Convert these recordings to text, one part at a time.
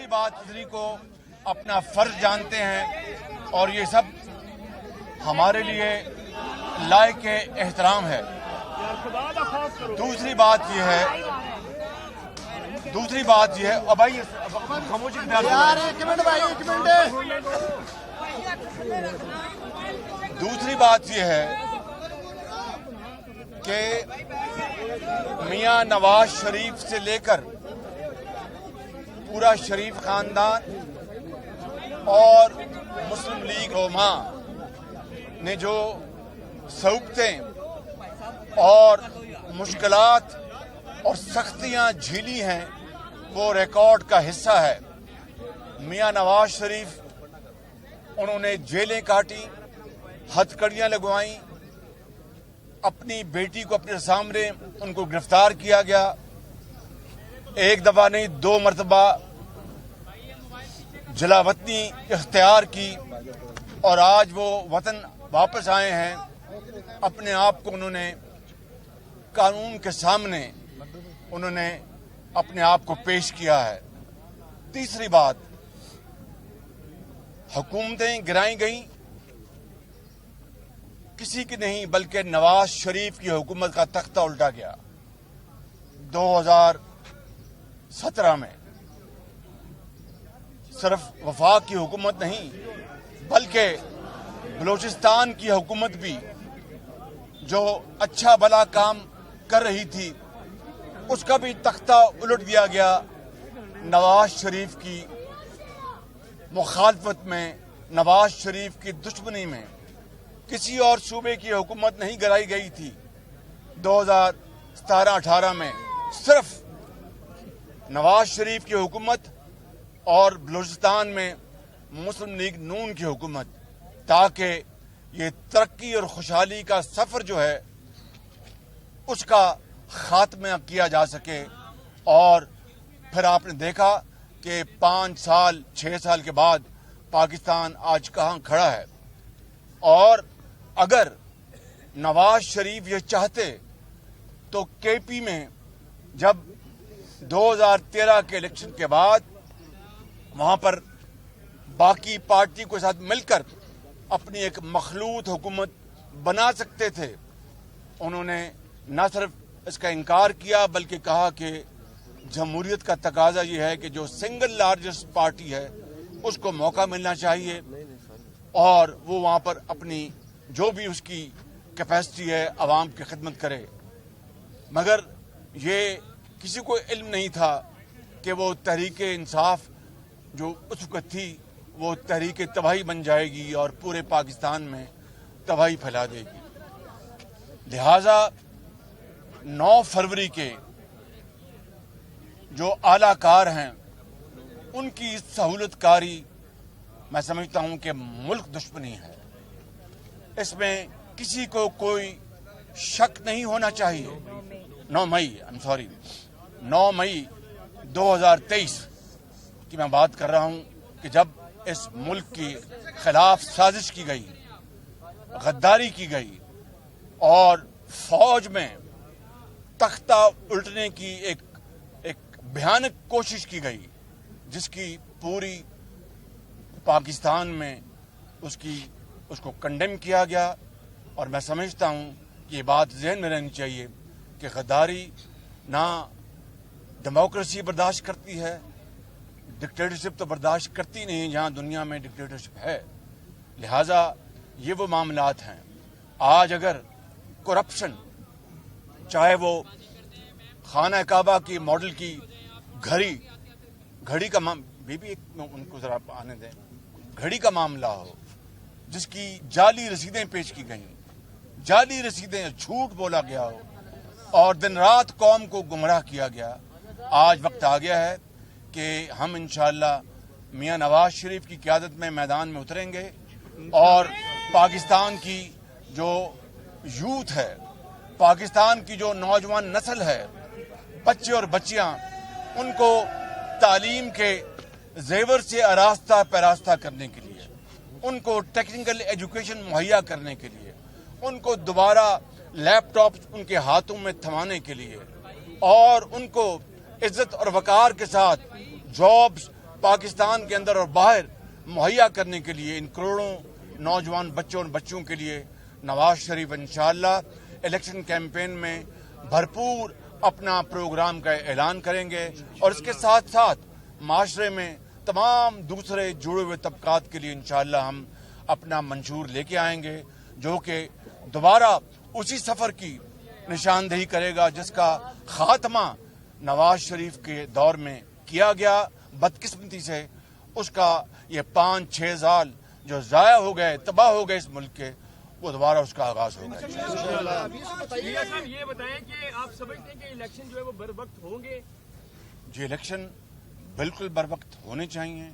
बात को अपना फर्ज जानते हैं और ये सब हमारे लिए लायक एहतराम है। दूसरी बात यह है और भाई खामोशी यार, एक मिनट भाई, एक मिनट। दूसरी बात यह है कि मियां नवाज शरीफ से लेकर पूरा शरीफ खानदान और मुस्लिम लीग रोमा ने जो सऊकतें और मुश्किलात और सख्तियां झेली हैं वो रिकॉर्ड का हिस्सा है। मियां नवाज शरीफ उन्होंने जेलें काटी, हथकड़ियां लगवाईं, अपनी बेटी को अपने सामने उनको गिरफ्तार किया गया, एक दफा नहीं 2 मरतबा जलावतनी इख्तियार की और आज वो वतन वापस आए हैं। अपने आप को उन्होंने कानून के सामने उन्होंने अपने आप को पेश किया है। तीसरी बात, हुकूमतें गिराई गई, किसी की नहीं बल्कि नवाज शरीफ की हुकूमत का तख्ता उल्टा गया 2017 में। सिर्फ वफाक की हुकूमत नहीं बल्कि बलूचिस्तान की हुकूमत भी जो अच्छा भला काम कर रही थी उसका भी तख्ता उलट दिया गया नवाज शरीफ की मुखालफत में, नवाज शरीफ की दुश्मनी में। किसी और सूबे की हुकूमत नहीं गिराई गई थी 2017-18 में, सिर्फ नवाज शरीफ की हुकूमत और बलूचिस्तान में मुस्लिम लीग नून की हुकूमत, ताकि ये तरक्की और खुशहाली का सफर जो है उसका खात्मा किया जा सके। और फिर आपने देखा कि 5 साल 6 साल के बाद पाकिस्तान आज कहां खड़ा है। और अगर नवाज शरीफ ये चाहते तो केपी में जब 2013 के इलेक्शन के बाद वहां पर बाकी पार्टी के साथ मिलकर अपनी एक मखलूत हुकूमत बना सकते थे। उन्होंने न सिर्फ इसका इनकार किया बल्कि कहा कि जमहूरियत का तकाजा ये है कि जो सिंगल लार्जेस्ट पार्टी है उसको मौका मिलना चाहिए और वो वहां पर अपनी जो भी उसकी कैपेसिटी है आवाम की खिदमत करे। मगर ये किसी को इल्म नहीं था कि वो तहरीक इंसाफ जो उस वक्त थी वो तहरीक तबाही बन जाएगी और पूरे पाकिस्तान में तबाही फैला देगी। लिहाजा 9 फरवरी के जो आलाकार हैं उनकी सहूलतकारी मैं समझता हूं कि मुल्क दुश्मनी है। इसमें किसी को कोई शक नहीं होना चाहिए। 9 मई 2023 की मैं बात कर रहा हूं कि जब इस मुल्क की खिलाफ साजिश की गई, गद्दारी की गई और फौज में तख्ता उल्टने की एक भयानक कोशिश की गई जिसकी पूरी पाकिस्तान में उसको कंडेम किया गया। और मैं समझता हूं कि ये बात ज़हन में रहनी चाहिए कि गद्दारी ना डेमोक्रेसी बर्दाश्त करती है, डिक्टेटरशिप तो बर्दाश्त करती नहीं जहां दुनिया में डिक्टेटरशिप है। लिहाजा ये वो मामलात हैं। आज अगर करप्शन, चाहे वो खाना काबा की मॉडल की घड़ी का बीबी उनको जरा आने दें, घड़ी का मामला हो जिसकी जाली रसीदें पेश की गई, जाली रसीदें, झूठ बोला गया हो और दिन रात कौम को गुमराह किया गया। आज वक्त आ गया है कि हम इंशाअल्लाह मियां नवाज शरीफ की क़यादत में मैदान में उतरेंगे और पाकिस्तान की जो यूथ है, पाकिस्तान की जो नौजवान नस्ल है, बच्चे और बच्चियां, उनको तालीम के जेवर से आरास्ता पैरास्ता करने के लिए, उनको टेक्निकल एजुकेशन मुहैया करने के लिए, उनको दोबारा लैपटॉप उनके हाथों में थमाने के लिए और उनको इज्जत और वकार के साथ जॉब्स पाकिस्तान के अंदर और बाहर मुहैया करने के लिए इन करोड़ों नौजवान बच्चों और बच्चों के लिए नवाज शरीफ इंशाअल्लाह इलेक्शन कैंपेन में भरपूर अपना प्रोग्राम का ऐलान करेंगे और इसके साथ साथ माशरे में तमाम दूसरे जुड़े हुए तबकात के लिए इंशाअल्लाह हम अपना मंशूर लेके आएंगे जो कि दोबारा उसी सफर की निशानदेही करेगा जिसका खात्मा नवाज शरीफ के दौर में किया गया। बदकिस्मती से उसका ये 5-6 साल जो जाया हो गए, तबाह हो गए इस मुल्क के, वो दोबारा उसका आगाज होगा। ये बताएं कि आप समझते हैं कि इलेक्शन जो है वो बर वक्त होंगे? जी, इलेक्शन बिल्कुल बर वक्त होने चाहिए,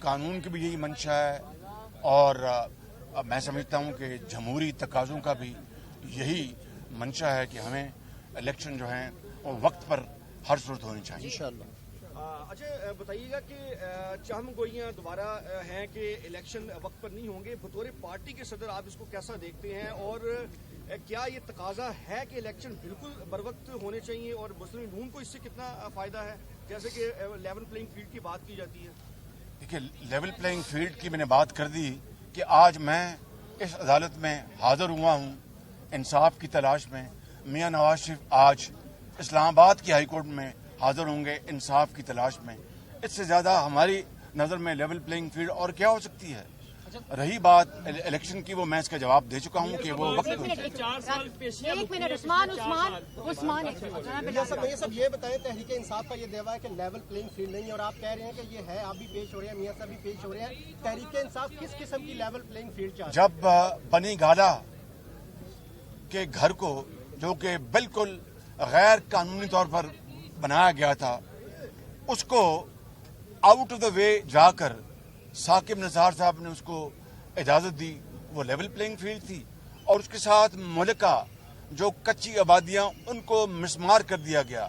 कानून की भी यही मंशा है और मैं समझता हूं कि जमहूरी तकाज़ों का भी यही मंशा है कि हमें इलेक्शन जो है वो वक्त पर हर सूरत होनी चाहिए इंशाअल्लाह। अच्छा बताइएगा कि चाहम गोइयां दोबारा हैं कि इलेक्शन वक्त पर नहीं होंगे, बतौर पार्टी के सदर आप इसको कैसा देखते हैं और क्या ये तकाजा है कि इलेक्शन बिल्कुल बर वक्त होने चाहिए और मुस्लिम नून को इससे कितना फायदा है, जैसे कि लेवल प्लेइंग फील्ड की बात की जाती है? देखिए, लेवल प्लेइंग फील्ड की मैंने बात कर दी कि आज मैं इस अदालत में हाजिर हुआ हूँ इंसाफ की तलाश में। मियां नवाज शरीफ आज इस्लामाबाद की हाई कोर्ट में हाजिर होंगे इंसाफ की तलाश में। इससे ज्यादा हमारी नजर में लेवल प्लेइंग फील्ड और क्या हो सकती है। रही बात इलेक्शन की, वो मैं इसका जवाब दे चुका हूँ कि वो वक्त एक मिनट उस्मान ये सब ये बताएं, तहरीक इंसाफ का ये दावा है कि लेवल प्लेइंग फील्ड नहीं है और आप कह रहे हैं कि ये है, आप भी पेश हो रहे हैं, मियां साहब भी पेश हो रहे हैं। तहरीक इंसाफ किस किस्म की लेवल प्लेइंग फील्ड चाहती है? जब बनी गाला के घर को, जो कि बिल्कुल गैर कानूनी तौर पर बनाया गया था, उसको आउट ऑफ द वे जाकर साकिब निसार साहब ने उसको इजाजत दी, वो लेवल प्लेइंग फील्ड थी। और उसके साथ मुल्का जो कच्ची आबादियां, उनको मिसमार कर दिया गया।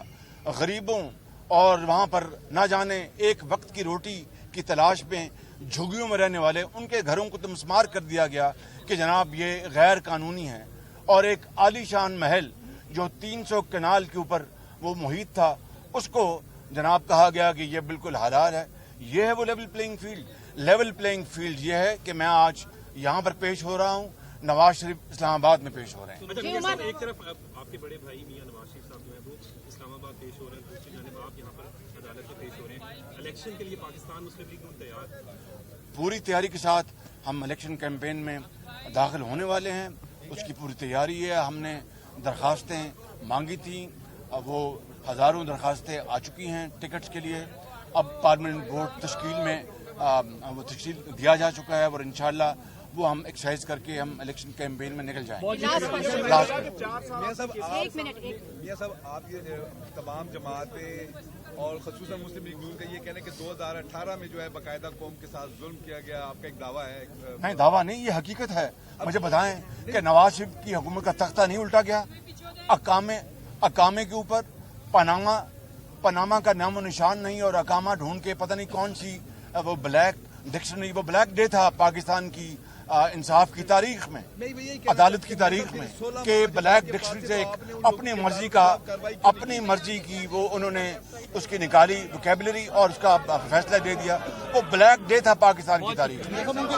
गरीबों और वहां पर ना जाने एक वक्त की रोटी की तलाश में झुग्गियों में रहने वाले, उनके घरों को तो मिसमार कर दिया गया कि जनाब ये गैर कानूनी है। और एक आलीशान महल जो 300 कनाल के ऊपर वो मुहित था, उसको जनाब कहा गया कि ये बिल्कुल हलाल है। ये है वो level playing field. Level playing field ये है कि मैं आज यहाँ पर पेश हो रहा हूँ, नवाज शरीफ इस्लामाबाद में पेश हो रहे हैं। एक तरफ आपके बड़े भाई मियां नवाज शरीफ साहब जो है वो इस्लामाबाद पेश हो रहे हैं, दूसरी जानिब आप यहाँ पर अदालत में पेश हो रहे हैं। इलेक्शन के लिए पाकिस्तान मुस्लिम लीग नून तैयार? पूरी तैयारी के साथ हम इलेक्शन कैंपेन में दाखिल होने वाले हैं, उसकी पूरी तैयारी है। हमने दरखास्तें मांगी थी, वो हजारों दरखास्तें आ चुकी हैं टिकट्स के लिए। अब पार्लियामेंट बोर्ड तश्कील में वो तश्कील दिया जा चुका है और इंशाअल्लाह वो हम एक्सरसाइज करके हम इलेक्शन कैंपेन में निकल जाएंगे। मियां साहब, आप ये तमाम जमातें और खसूसन मुस्लिम लीग नून का ये कहना है कि 2018 में जो है बाकायदा कौम के साथ जुल्म किया गया, आपका एक दावा है? नहीं, दावा नहीं, ये हकीकत है। मुझे बताएं कि नवाज शरीफ की हुकूमत का तख्ता नहीं उल्टा गया। अकामे के ऊपर पनामा का नामो निशान नहीं, और अकामा ढूंढ के पता नहीं कौन सी वो ब्लैक डिक्शनरी, वो ब्लैक डे था पाकिस्तान की इंसाफ की तारीख में, अदालत की तारीख में, कि ब्लैक डिक्शनरी से अपनी मर्जी की वो उन्होंने उसकी निकाली वोकैबुलरी और उसका फैसला दे दिया। वो ब्लैक डे था पाकिस्तान की तारीख में।